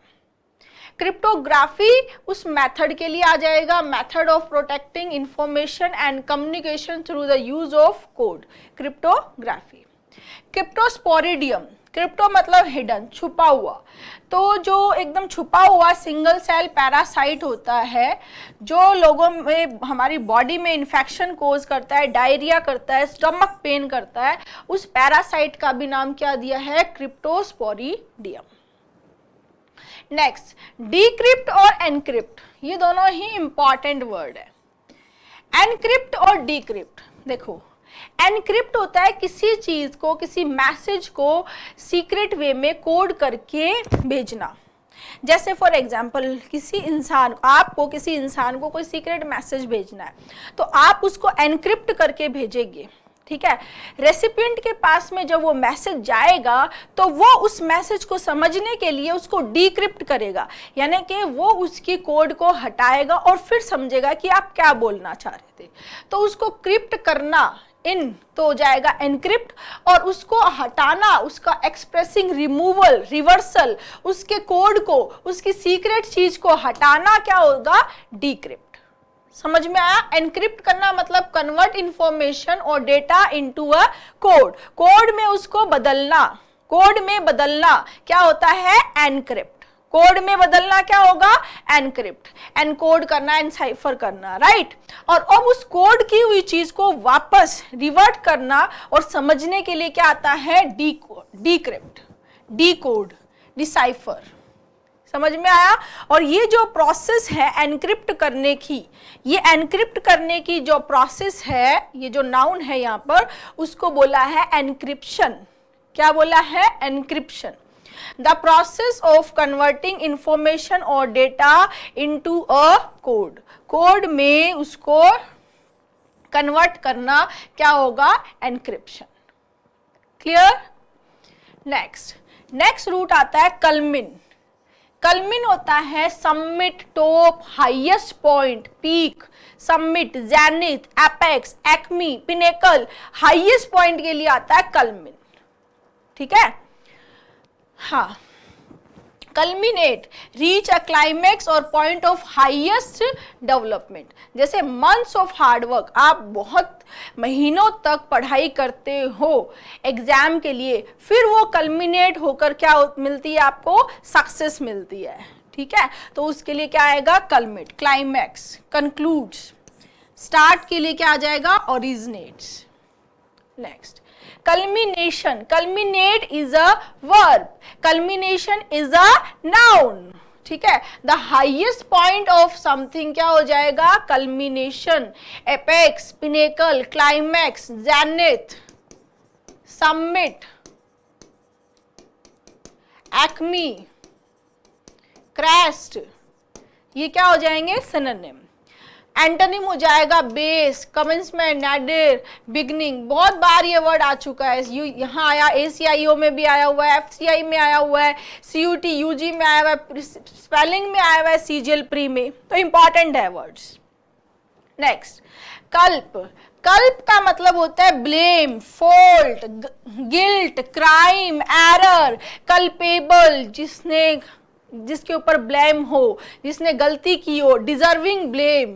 क्रिप्टोग्राफी उस मेथड के लिए आ जाएगा, method of protecting information and communication through the use of code, cryptography. Cryptosporidium, crypto मतलब हिडन, छुपा हुआ। तो जो एकदम छुपा हुआ सिंगल सेल पैरासाइट होता है, जो लोगों में, हमारी बॉडी में इन्फेक्शन कोज करता है, डायरिया करता है, स्टमक पेन करता है, उस पैरासाइट का भी नाम क्या दिया है, क्रिप्टोस्पोरिडियम। नेक्स्ट, डीक्रिप्ट और एनक्रिप्ट, ये दोनों ही इंपॉर्टेंट वर्ड है। एनक्रिप्ट और डीक्रिप्ट, देखो एनक्रिप्ट होता है किसी चीज को, किसी मैसेज को सीक्रेट वे में कोड करके भेजना। जैसे फॉर एग्जाम्पल किसी इंसान, आपको किसी इंसान को कोई सीक्रेट मैसेज भेजना है, तो आप उसको एनक्रिप्ट करके भेजेंगे। ठीक है, रेसिपिएंट के पास में जब वो मैसेज जाएगा तो वो उस मैसेज को समझने के लिए उसको डीक्रिप्ट करेगा, यानी कि वो उसकी कोड को हटाएगा और फिर समझेगा कि आप क्या बोलना चाह रहे थे। तो उसको क्रिप्ट करना इन तो हो जाएगा एनक्रिप्ट, और उसको हटाना, उसका एक्सप्रेसिंग रिमूवल, रिवर्सल, उसके कोड को, उसकी सीक्रेट चीज को हटाना क्या होगा, डीक्रिप्ट। समझ में आया। एनक्रिप्ट करना मतलब कन्वर्ट इंफॉर्मेशन और data into a code, code में उसको बदलना, कोड में बदलना क्या होता है, एनक्रिप्ट। कोड में बदलना क्या होगा, एनक्रिप्ट, एनकोड करना, एनसाइफर करना, राइट। और अब उस कोड की हुई चीज को वापस रिवर्ट करना और समझने के लिए क्या आता है, डीक्रिप्ट, डीकोड, डिसाइफर। समझ में आया। और ये जो प्रोसेस है एनक्रिप्ट करने की, ये एनक्रिप्ट करने की जो प्रोसेस है, ये जो नाउन है यहाँ पर, उसको बोला है एनक्रिप्शन। क्या बोला है? Encryption. The process of converting information और data into a code, code में उसको कन्वर्ट करना क्या होगा? एनक्रिप्शन। क्लियर? नेक्स्ट रूट आता है कलमिन। कलमिन होता है summit, top, highest point, peak, summit, zenith, apex, acme, pinnacle, highest point के लिए आता है कलमिन। ठीक है? हाँ, कल्मिनेट, रीच अ क्लाइमेक्स और पॉइंट ऑफ हाईएस्ट डेवलपमेंट। जैसे मंथ्स ऑफ हार्डवर्क, आप बहुत महीनों तक पढ़ाई करते हो एग्जाम के लिए, फिर वो कल्मिनेट होकर क्या मिलती है आपको? सक्सेस मिलती है। ठीक है? तो उसके लिए क्या आएगा? कल्मिट, क्लाइमैक्स, कंक्लूड्स। स्टार्ट के लिए क्या आ जाएगा? Originates. Next, culmination, culminate is a verb, culmination is a noun। ठीक है? the highest point of something क्या हो जाएगा? culmination, apex, pinnacle, climax, zenith, summit, acme, crest, ये क्या हो जाएंगे? synonym। एंटोनिम हो जाएगा बेस, कमेंसमेंट, नाडिर, बिगनिंग। बहुत बार ये वर्ड आ चुका है, यहाँ आया, ACIO में भी आया हुआ है, FCI में आया हुआ है, CUT UG में आया हुआ है, स्पेलिंग में आया हुआ है, CGL प्री में, तो इंपॉर्टेंट है वर्ड्स। नेक्स्ट, कल्प। कल्प का मतलब होता है blame, fault, guilt, crime, error, culpable, जिसके ऊपर ब्लेम हो, जिसने गलती की हो, डिजर्विंग ब्लेम,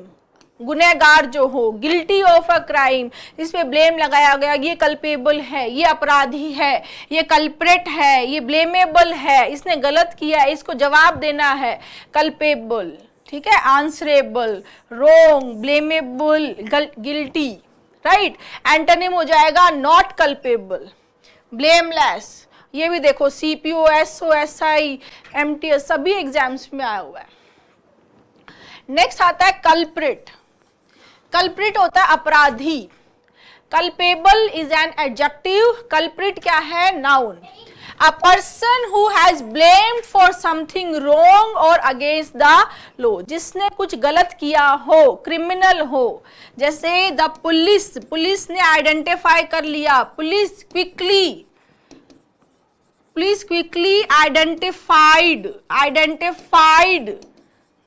गुनहगार जो हो, गिल्टी ऑफ अ क्राइम, इस पे ब्लेम लगाया गया, ये कल्पेबल है, ये अपराधी है, ये कल्प्रेट है, ये ब्लेमेबल है, इसने गलत किया है, इसको जवाब देना है, कल्पेबल। ठीक है? आंसरेबल, रोंग, ब्लेमेबल, गिल्टी। राइट? एंटोनिम हो जाएगा नॉट कल्पेबल, ब्लेमलेस। ये भी देखो CPO, SO, SI, MTS सभी एग्जाम्स में आया हुआ है। नेक्स्ट आता है कल्प्रिट। कल्प्रिट होता है अपराधी। Culpable is an adjective, culprit क्या है? Noun. A person who has blamed for something wrong और अगेंस्ट द लॉ, जिसने कुछ गलत किया हो, क्रिमिनल हो। जैसे द पुलिस ने आइडेंटिफाई कर लिया, police quickly identified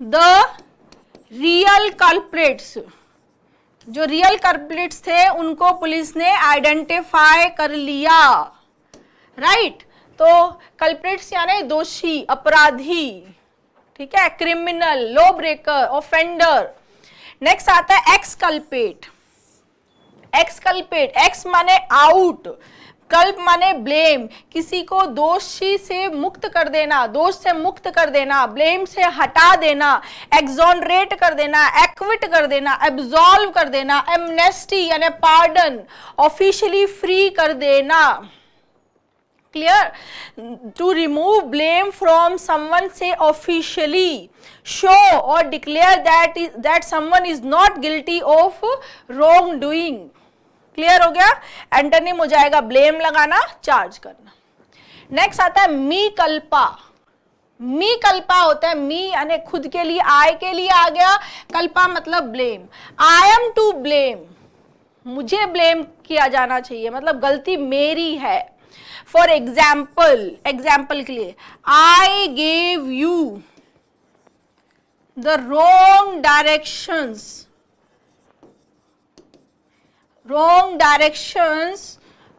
the real culprits. जो रियल कल्प्रिट्स थे उनको पुलिस ने आइडेंटिफाई कर लिया। राइट? तो कल्प्रिट्स यानी दोषी, अपराधी। ठीक है? Criminal, law breaker, offender. Next आता है एक्सकल्पेट। एक्सकल्पेट, एक्स माने आउट, कल्प माने ब्लेम, किसी को दोषी से मुक्त कर देना, दोष से मुक्त कर देना, ब्लेम से हटा देना, एक्सोनरेट कर देना, एक्विट कर देना, एब्सॉल्व कर देना, एमनेस्टी यानी पार्डन, ऑफिशियली फ्री कर देना। Clear? To remove blame from someone से officially show or declare that someone is not guilty of wrongdoing. Clear हो गया? एंटोनिम हो जाएगा ब्लेम लगाना, चार्ज करना। नेक्स्ट आता है मी कल्पा। मी कल्पा होता है मी यानी खुद के लिए, आई के लिए आ गया, कल्पा मतलब blame. I am to blame, मुझे ब्लेम किया जाना चाहिए, मतलब गलती मेरी है। फॉर एग्जाम्पल के लिए, I gave you the wrong directions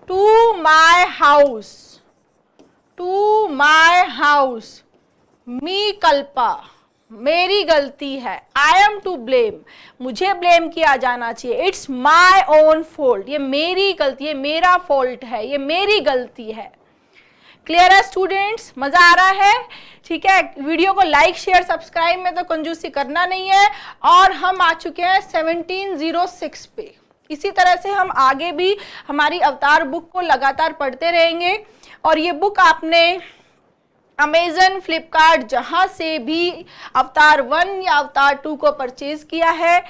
to my house, मी कल्पा, मेरी गलती है। आई एम टू ब्लेम, मुझे ब्लेम किया जाना चाहिए। इट्स माई ओन फॉल्ट, ये मेरी गलती है, मेरा फॉल्ट है, ये मेरी गलती है। क्लियर है स्टूडेंट्स? मजा आ रहा है? ठीक है? वीडियो को लाइक शेयर सब्सक्राइब में तो कंजूसी करना नहीं है। और हम आ चुके हैं 1706 पे। इसी तरह से हम आगे भी हमारी अवतार बुक को लगातार पढ़ते रहेंगे। और ये बुक आपने अमेजन, फ्लिपकार्ट, जहां से भी अवतार 1 या अवतार 2 को परचेज किया है,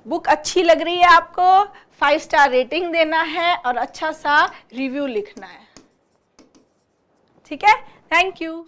बुक अच्छी लग रही है आपको, 5 स्टार रेटिंग देना है और अच्छा सा रिव्यू लिखना है। ठीक है, थैंक यू।